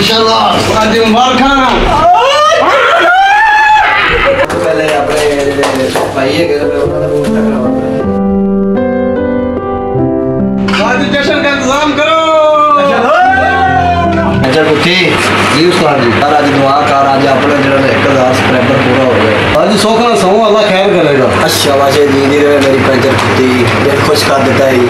माशाल्लाह आज मुबारक पहले अपने भाई के घर पे उन्होंने बहुत तकड़ा होता है। आज जश्न का इंतजाम करो। अच्छा कुत्ती जी उस्ताद जी यार आज दुआ कर आज अपने जरा 1000 सब्सक्राइबर पूरा हो गया। आज सोखना सो अल्लाह खैर करेगा। अच्छा वाशे दीदी रहे मेरी पंचर कुत्ती ये खुश कर देता है।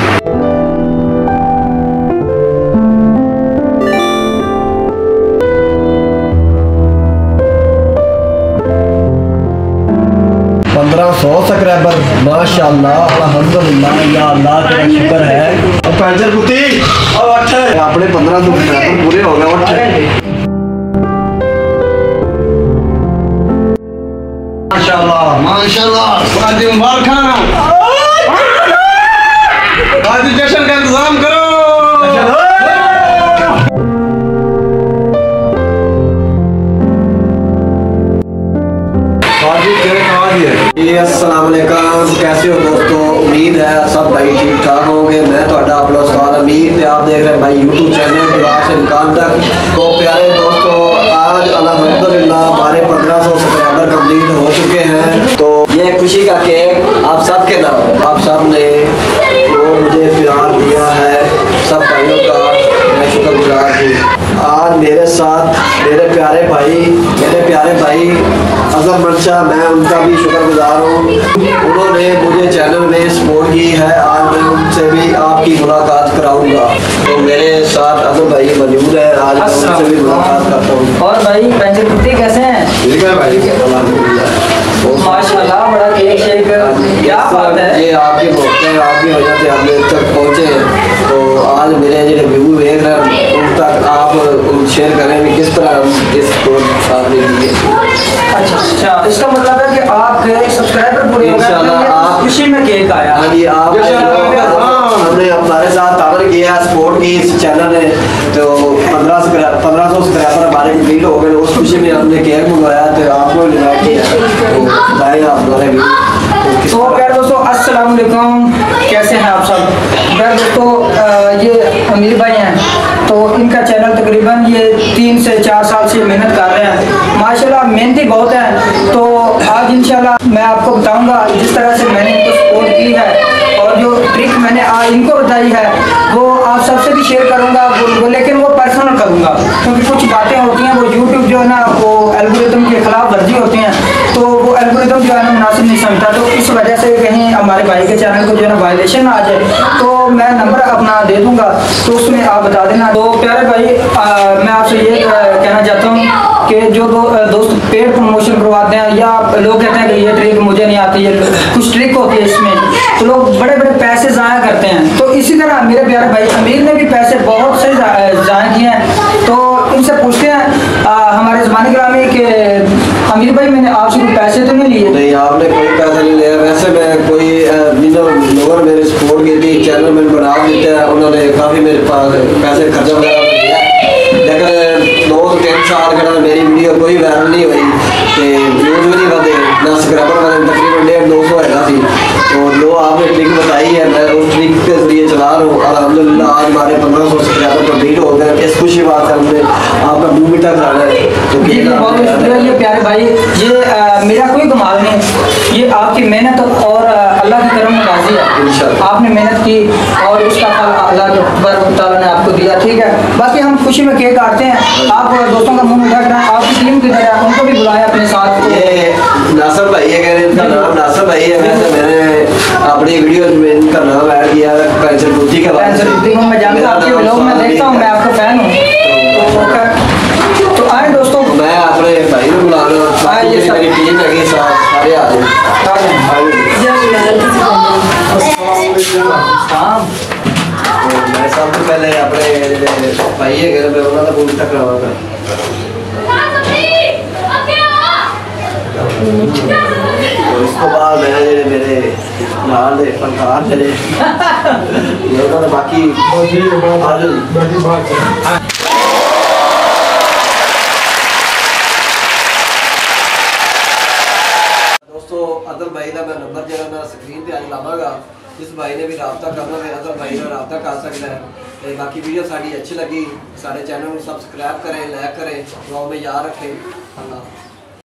सब्सक्राइबर माशाअल्लाह अल्हम्दुलिल्लाह या अल्लाह का शुक्र है। अब पंचर कुत्ती अब अच्छा अपने 15 सब्सक्राइबर पूरे हो गए। माशाल्लाह माशाल्लाह आज मुबारक आज जश्न का इंतजाम करो। अस्सलाम वालेकुम कैसे हो दोस्तों उम्मीद है सब भाई ठीक ठाक होंगे। मैं थोड़ा अपना उस्ताद अमीर थे आप देख रहे हैं भाई यूट्यूब चैनल दुआ से इम्कान तक। तो प्यारे दोस्तों आज अल्हम्दुलिल्लाह हमारे 1500 सब्सक्राइबर कंप्लीट हो चुके हैं। तो ये खुशी का केक आप सब के नाम आप सब ने वो मुझे प्यार दिया है सब भाइयों का मैं शुक्रगुजार हूँ। आज मेरे साथ मेरे प्यारे भाई अजहर मंशा मैं उनका भी शुक्रगुजार हूँ। उन्होंने मुझे चैनल में सपोर्ट की है। आज मैं उनसे भी आपकी मुलाकात कराऊंगा। तो मेरे साथ अजहर भाई मौजूद है आज मैं उनसे भी मुलाकात करता हूँ। और भाई पंचर कुत्ती कैसे हैं? ठीक है भाई माशाल्लाह बड़ा केक शेक क्या बात है। ये आपके मौके हैं आपकी वजह से हम तक पहुँचे हैं। तो आज मेरे जो व्यू देख रहे हैं उन तक आप शेयर करें कि किस तरह हम इसको सामने दिए। अच्छा इसका मतलब है कि आपके सब्सक्राइबर पूरे हो गए आप खुशी में केक आया। हाँ जी आप हमने हमारे साथ तावर किया सपोर्ट की इस चैनल ने। तो 1500 सब्सक्राइबर हमारे कंप्लीट हो गए। उस खुशी में हमने केक मंगवाया तो आपको इनवाइट किया। तो बताएं आप दोनों भी। तो प्यारे दोस्तों अस्सलाम वालेकुम कैसे हैं आप सब। प्यारे दोस्तों ये अमीर भाई हैं तो इनका चैनल तकरीबन ये 3 से 4 साल से मेहनत कर रहे हैं माशाल्लाह मेहनती बहुत हैं। तो आज इंशाल्लाह मैं आपको बताऊंगा जिस तरह से मैंने इनको सपोर्ट की है और जो ट्रिक मैंने आज इनको बताई है वो आप सबसे भी शेयर करूंगा लेकिन वो पर्सनल करूंगा क्योंकि कुछ बातें होती हैं वो यूट्यूब जो है ना वो एल्गोरिथम के खिलाफ वर्जी होती हैं। तो वो एल्गोरिथम जो है ना मुनासिब नहीं समझता। तो इस वजह से कहीं हमारे भाई के चैनल को जो है ना वायलेशन आ जाए तो मैं नंबर अपना दे दूंगा तो उसमें आप बता देना। तो प्यारे भाई मैं आपसे ये कहना चाहता हूँ कि जो दोस्त पेड प्रमोशन करवाते हैं या लोग कहते हैं कि ये ट्रिक मुझे नहीं आती है कुछ ट्रिक होती है इसमें तो लोग बड़े बड़े पैसे ज़ाया करते हैं। तो इसी तरह मेरे प्यारे भाई अमीर ने भी पैसे बहुत से ज़ाया किए हैं। तो इनसे पूछते हैं हमारे ज़माने ग्रामी के अमीर भाई मैंने आपसे कोई पैसे तो नहीं लिए? नहीं आपने कोई पैसा नहीं लिया। वैसे मैं कोई लोगों ने मेरे सपोर्ट की थी चैनल में बना देते हैं उन्होंने काफ़ी मेरे पास पैसे खर्चा वगैरह किया। लेकिन 2-3 साल के मेरी वीडियो कोई वायरल नहीं हुई तो व्यूज भी नहीं बढ़े ना सब्सक्राइबर बढ़े तकरीबन 150-200 है थी। तो जो आपने ट्रिक बताई है मैं उस ट्रिक के जरिए चला रहा हूँ। अल्हम्दुलिल्लाह आज हमारे 1500 सब्सक्राइबर कंप्लीट हो गए। इस खुशी बात है हमने आपका मुँह मीठा कराना है। तो बहुत शुक्रिया ये प्यारे भाई ये मेरा कोई कमाल नहीं ये आपकी मेहनत और अल्लाह की करम नवाजी है। आपने मेहनत की और उसका फल अल्लाह तआला ने आपको दिया। ठीक है बाकी हम खुशी में केक काटते हैं। आप दोस्तों का मुंह मीठा करें। आपकी टीम की तरह उनको भी बुलाया अपने साथ। ये नासिर भाई है कह रहे इनका नाम नासिर भाई है। वैसे मैंने अपनी वीडियो में इनका नाम ऐड किया है पंचर कुत्ती का। पंचर कुत्ती को मैं जानता हूँ आपके व्लॉग में देखता हूँ मैं आपका फैन हूँ। तो आए दोस्तों मैं अपने भाई को बुला रहा हूँ मेरी टीम है सारे आ जाए। मैं सबसे पहले अपने भाई के घर पे उन्होंने बहुत तकड़ा होगा। इसको बाद मैं मेरे नाल दे फनकार चले उन्होंने बाकी दोस्तों अदल भाई का मैं नंबर जो मैं स्क्रीन पर आज लावांगा जिस भाई ने भी रबता करना है अदल भाई का रबता कर सकता है। ते बाकी वीडियो साड़ी अच्छी लगी सारे चैनल को सब्सक्राइब करें, लाइक करें, दुआ में याद रखें। अल्लाह।